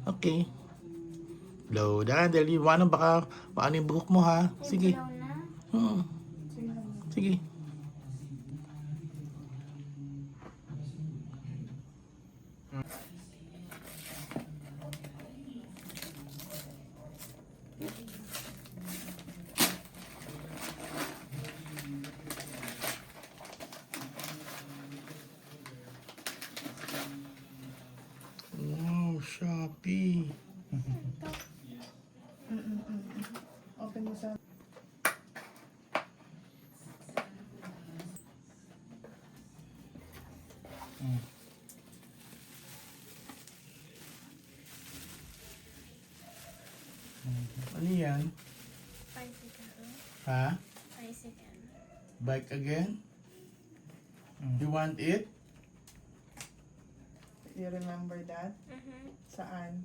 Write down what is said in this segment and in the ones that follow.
Okay. Low down. Dahil iwanan baka paano yung buhok mo ha. Sige. Ilaw na. Hmm. Sige. Wow, Shopee. Open mo sa... Ano yan? Bicycle. Ha? Bicycle. Bike again? You want it? You remember that? Mhm. Saan?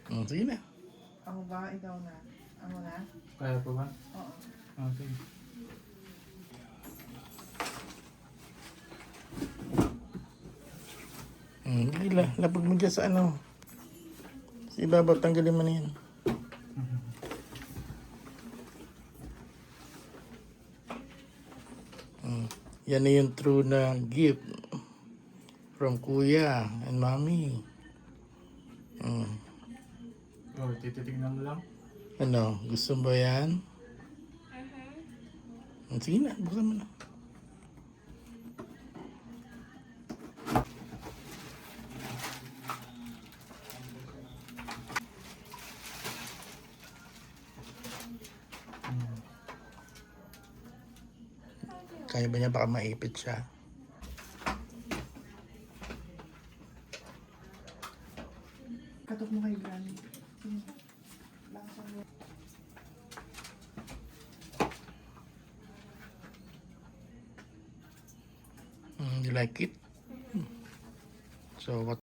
Yung Sige na. Ako ba? Ikaw na? Ako na? Kaya pa ba? Oo. Okay. Hindi la. Lapag mo dyan sa ano. Sa ibabaw, tanggalin mo na yan. Yan na yung true na gift from kuya and mommy. Oh, tititignan mo lang. Ano, gusto mo ba yan? Mhm. Sige na, buksan mo na. Kaya ba niya baka maipit siya? Katok mo kay Granny. Langsan mo. You like it? So what